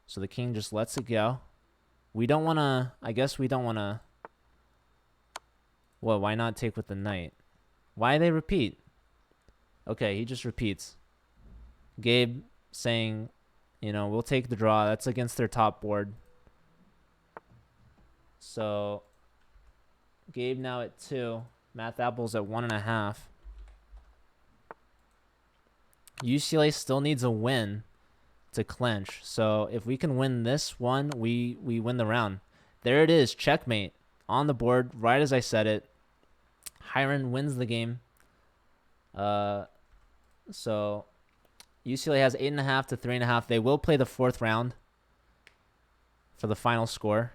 So the king just lets it go. We don't want to, I guess we don't want to. Well, why not take with the knight? Why they repeat? Okay, he just repeats. Gabe saying, you know, we'll take the draw. That's against their top board. So Gabe now at 2. Math apples at 1.5. UCLA still needs a win to clinch. So if we can win this one, we win the round. There it is. Checkmate on the board, right as I said it. Hiron wins the game. So UCLA has 8.5 to 3.5. They will play the 4th round for the final score.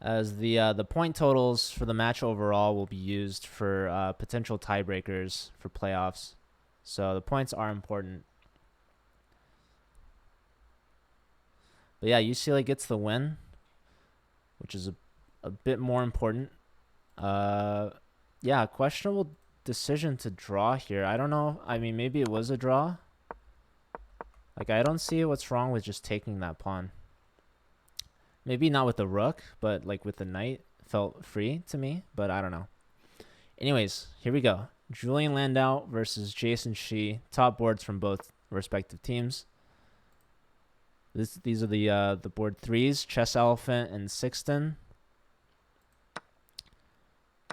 As the point totals for the match overall will be used for potential tiebreakers for playoffs. So the points are important. But yeah, UCLA gets the win, which is a bit more important. Yeah, questionable decision to draw here. I don't know. I mean, maybe it was a draw. Like, I don't see what's wrong with just taking that pawn. Maybe not with the rook, but like with the knight felt free to me, but I don't know. Anyways, here we go. Julian Landau versus Jason Shi. Top boards from both respective teams. These are the board 3s, Chess Elephant and Sixten.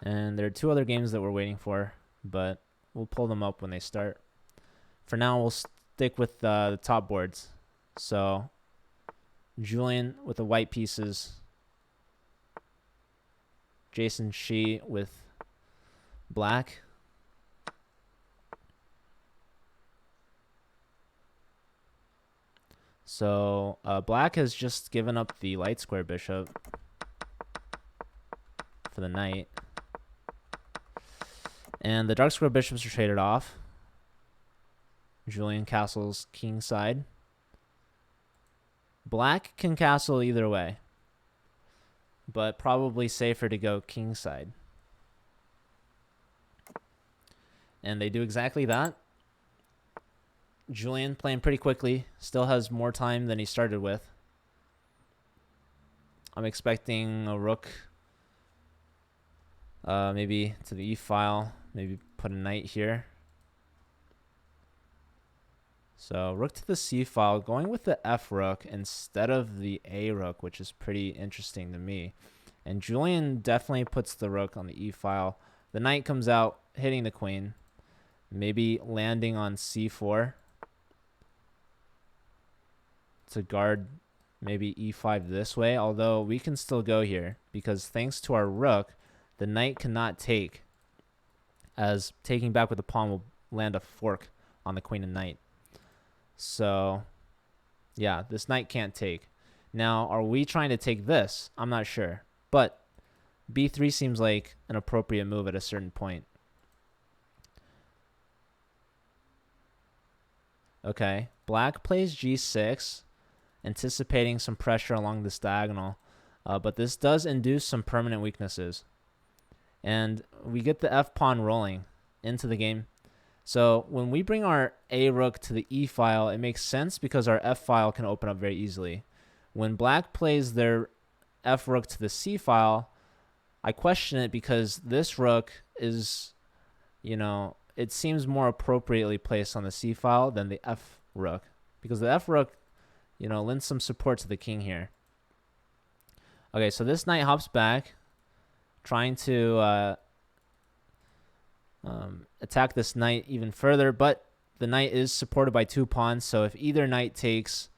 And there are 2 other games that we're waiting for, but we'll pull them up when they start. For now, we'll stick with the top boards. So Julian with the white pieces. Jason Shi with black. So black has just given up the light square bishop for the knight. And the dark square bishops are traded off. Julian castles king side. Black can castle either way, but probably safer to go king side. And they do exactly that. Julian playing pretty quickly, still has more time than he started with. I'm expecting a rook, maybe to the e-file, maybe put a knight here. So rook to the c-file, going with the f-rook instead of the a-rook, which is pretty interesting to me. And Julian definitely puts the rook on the e-file. The knight comes out, hitting the queen, maybe landing on c4 to guard maybe e5 this way, although we can still go here because thanks to our rook, the knight cannot take, as taking back with the pawn will land a fork on the queen and knight. So yeah, this knight can't take. Now, are we trying to take this? I'm not sure, but b3 seems like an appropriate move at a certain point. Okay, black plays g6, anticipating some pressure along this diagonal, but this does induce some permanent weaknesses. And we get the f-pawn rolling into the game. So when we bring our a-rook to the e-file, it makes sense because our f-file can open up very easily. When black plays their f-rook to the c-file, I question it because this rook is, you know, it seems more appropriately placed on the c-file than the f-rook. Because the f-rook, you know, lends some support to the king here. Okay, so this knight hops back, trying to attack this knight even further, but the knight is supported by 2 pawns, so if either knight takes,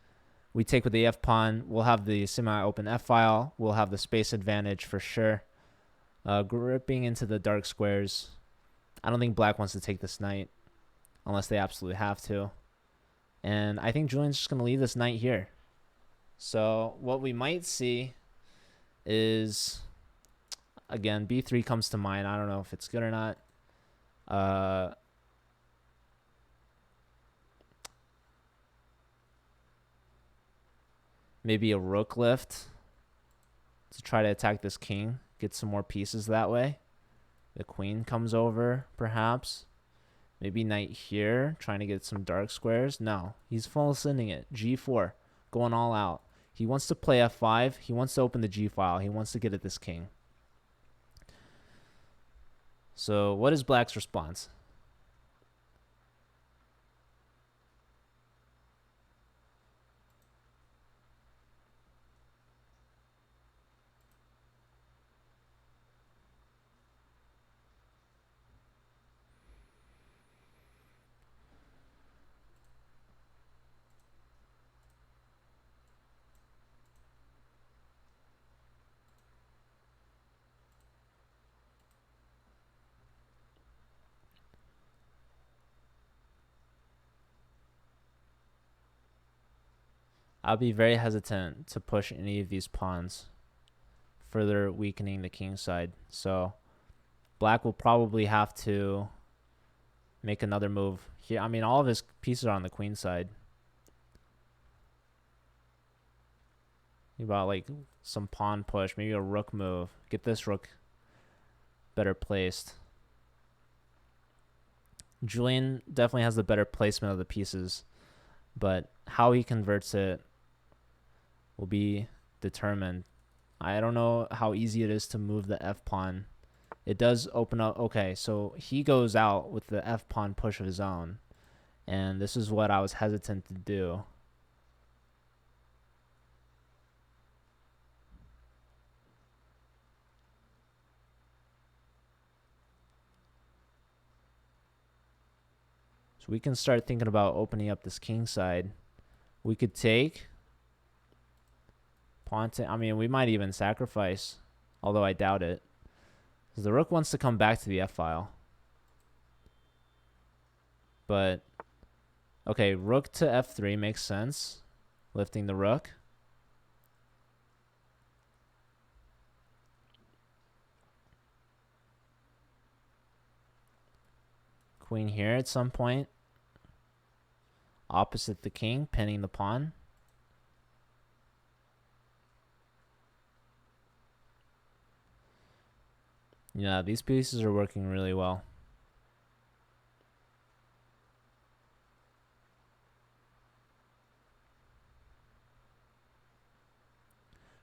we take with the f-pawn, we'll have the semi-open f-file, we'll have the space advantage for sure. Gripping into the dark squares. I don't think black wants to take this knight unless they absolutely have to. And I think Julian's just going to leave this knight here. So what we might see is, again, b3 comes to mind. I don't know if it's good or not. Maybe a rook lift to try to attack this king, get some more pieces that way. The queen comes over, perhaps. Maybe knight here, trying to get some dark squares. No, he's full sending it. g4, going all out. He wants to play f5. He wants to open the g-file. He wants to get at this king. So what is black's response? I'll be very hesitant to push any of these pawns, further weakening the king side. So black will probably have to make another move here. I mean, all of his pieces are on the queen side. About like some pawn push, maybe a rook move. Get this rook better placed. Julian definitely has the better placement of the pieces, but how he converts it will be determined. I don't know how easy it is to move the f pawn. It does open up. Okay, so he goes out with the f pawn push of his own, and this is what I was hesitant to do. So we can start thinking about opening up this king side. We could take pawn to, I mean, we might even sacrifice, although I doubt it. Because the rook wants to come back to the f-file. But, okay, rook to f3 makes sense. Lifting the rook. Queen here at some point. Opposite the king, pinning the pawn. Yeah, these pieces are working really well.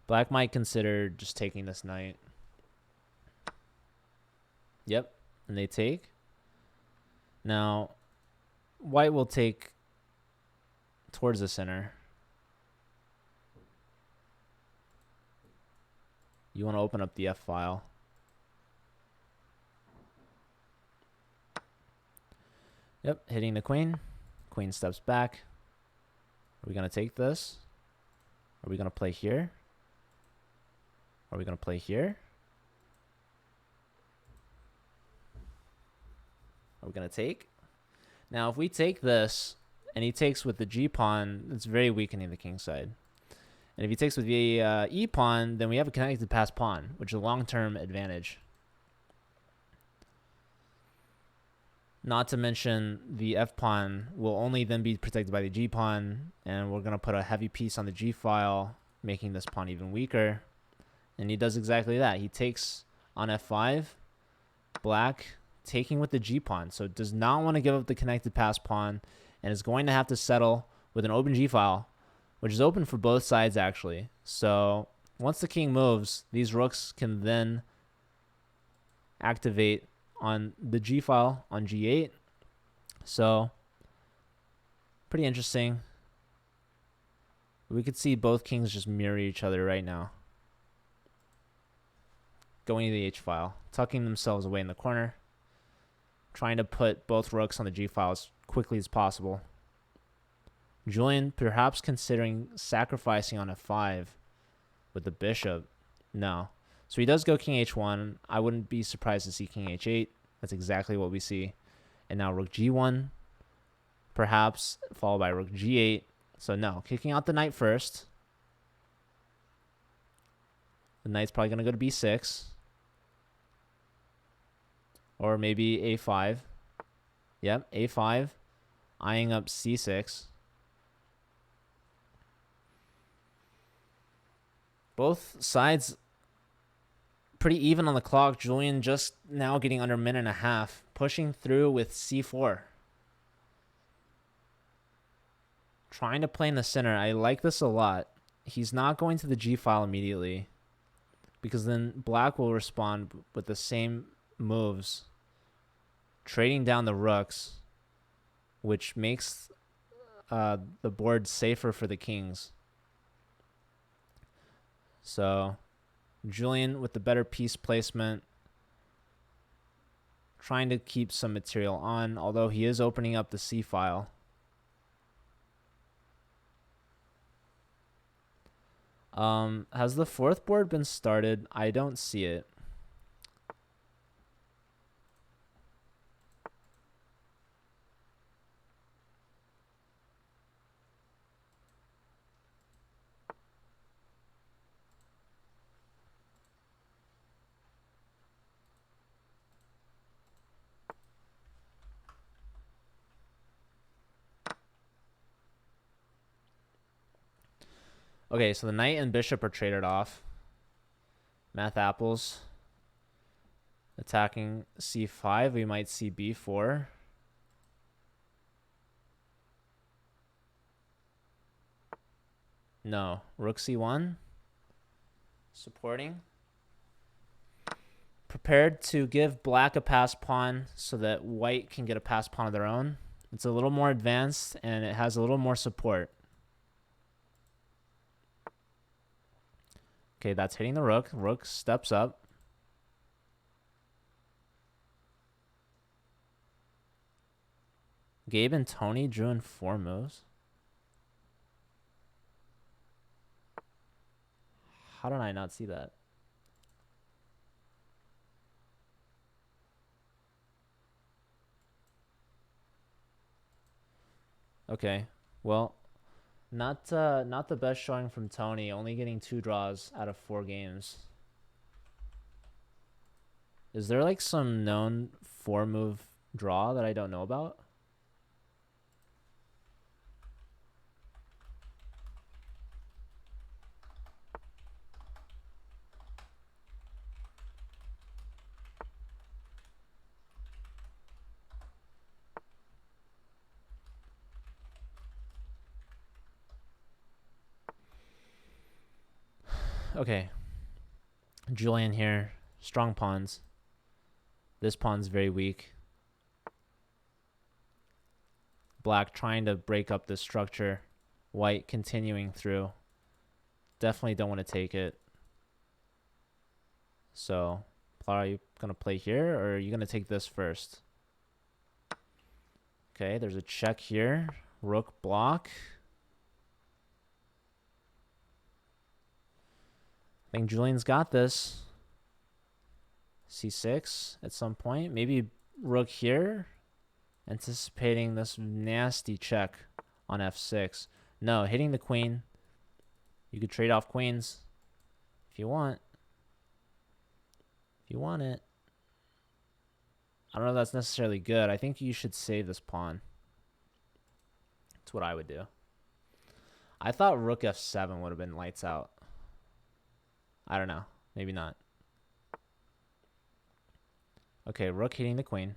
Black might consider just taking this knight. Yep, and they take. Now, white will take towards the center. You want to open up the f-file. Yep, hitting the queen. Queen steps back. Are we going to take this? Are we going to play here? Are we going to play here? Are we going to take? Now, if we take this, and he takes with the g-pawn, it's very weakening the king side. And if he takes with the e-pawn, then we have a connected pass pawn, which is a long-term advantage. Not to mention the f-pawn will only then be protected by the g-pawn, and we're going to put a heavy piece on the g-file, making this pawn even weaker. And he does exactly that. He takes on f5, black taking with the g-pawn, so does not want to give up the connected pass pawn, and is going to have to settle with an open g-file, which is open for both sides actually. So once the king moves, these rooks can then activate on the g-file on g8. So pretty interesting. We could see both kings just mirror each other right now. Going to the h-file, tucking themselves away in the corner, trying to put both rooks on the g-file as quickly as possible. Julian perhaps considering sacrificing on f5 with the bishop. No. So he does go king h1. I wouldn't be surprised to see king h8. That's exactly what we see. And now rook g1, perhaps, followed by rook g8. So no, kicking out the knight first. The knight's probably going to go to b6. Or maybe a5. Yep, a5. Eyeing up c6. Both sides pretty even on the clock. Julian just now getting under a minute and a half. Pushing through with c4. Trying to play in the center. I like this a lot. He's not going to the g-file immediately, because then black will respond with the same moves. trading down the rooks, which makes the board safer for the kings. So Julian with the better piece placement, trying to keep some material on, although he is opening up the C file. Has the fourth board been started? I don't see it. Okay, so the knight and bishop are traded off. Math apples. Attacking c5, we might see b4. No, rook c1. Supporting. Prepared to give black a pass pawn so that white can get a pass pawn of their own. It's a little more advanced and it has a little more support. Okay, that's hitting the rook. Rook steps up. Gabe and Tony drew in 4 moves. How did I not see that? Okay, well, not the best showing from Tony. Only getting 2 draws out of 4 games. Is there like some known 4-move draw that I don't know about? Okay. Julian here. Strong pawns. This pawn's very weak. Black trying to break up this structure. White continuing through. Definitely don't want to take it. So, are you going to play here or are you going to take this first? Okay, there's a check here. Rook block. I think Julian's got this. C6 at some point. Maybe rook here. Anticipating this nasty check on f6. No, hitting the queen. You could trade off queens if you want. If you want it. I don't know if that's necessarily good. I think you should save this pawn. That's what I would do. I thought rook f7 would have been lights out. I don't know. Maybe not. Okay, rook hitting the queen.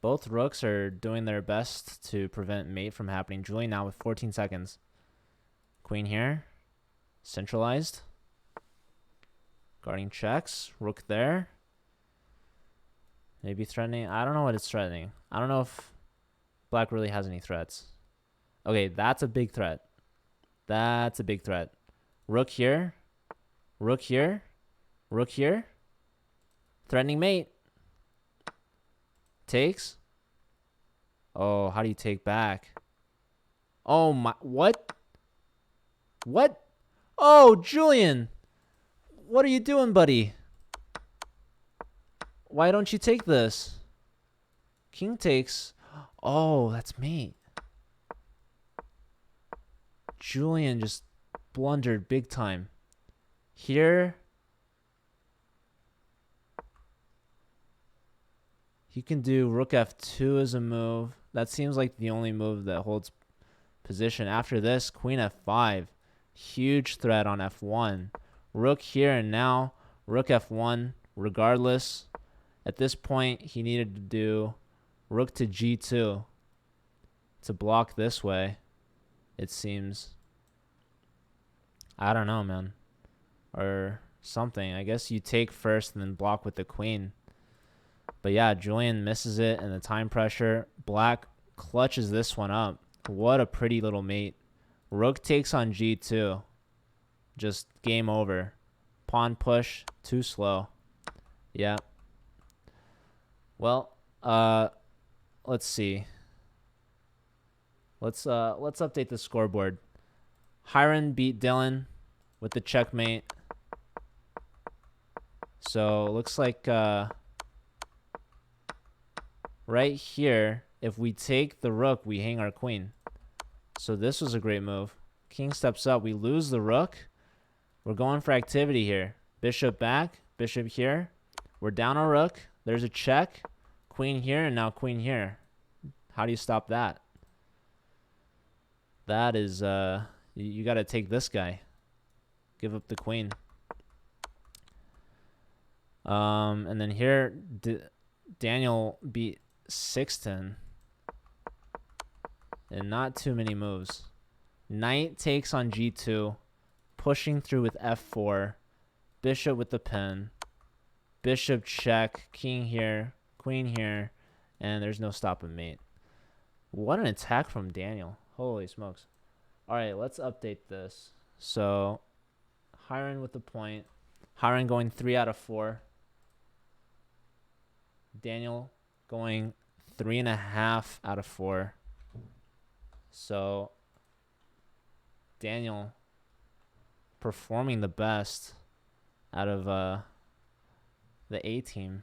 Both rooks are doing their best to prevent mate from happening. Julian now with 14 seconds. Queen here. Centralized. Guarding checks. Rook there. Maybe threatening. I don't know what it's threatening. I don't know if black really has any threats. Okay, that's a big threat. That's a big threat. Rook here. Rook here. Rook here. Threatening mate. Takes. Oh, how do you take back? Oh my, what? What? Oh, Julian. What are you doing, buddy? Why don't you take this? King takes. Oh, that's mate. Julian just blundered big time. Here. He can do rook f2 as a move. That seems like the only move that holds position. After this, queen f5. Huge threat on f1. Rook here and now rook f1 regardless. At this point, he needed to do rook to g2 to block this way, it seems. I don't know, man. Or something. I guess you take first and then block with the queen. But yeah, Julian misses it and the time pressure. Black clutches this one up. What a pretty little mate. Rook takes on G2. Just game over. Pawn push, too slow. Yeah. Well, let's see. Let's update the scoreboard. Hiron beat Dylan with the checkmate. So looks like right here, if we take the rook, we hang our queen. So this was a great move. King steps up. We lose the rook. We're going for activity here. Bishop back. Bishop here. We're down a rook. There's a check. Queen here and now queen here. How do you stop that? That is, you got to take this guy. Give up the queen. And then here, Daniel beat Sixten. And not too many moves. Knight takes on G2. Pushing through with F4. Bishop with the pin. Bishop check. King here. Queen here. And there's no stopping mate. What an attack from Daniel. Holy smokes. All right, let's update this. So, Hiron with the point. Hiron going 3 out of 4. Daniel going 3.5 out of 4. So, Daniel performing the best out of the A team.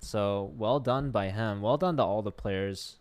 So well done by him. Well done to all the players.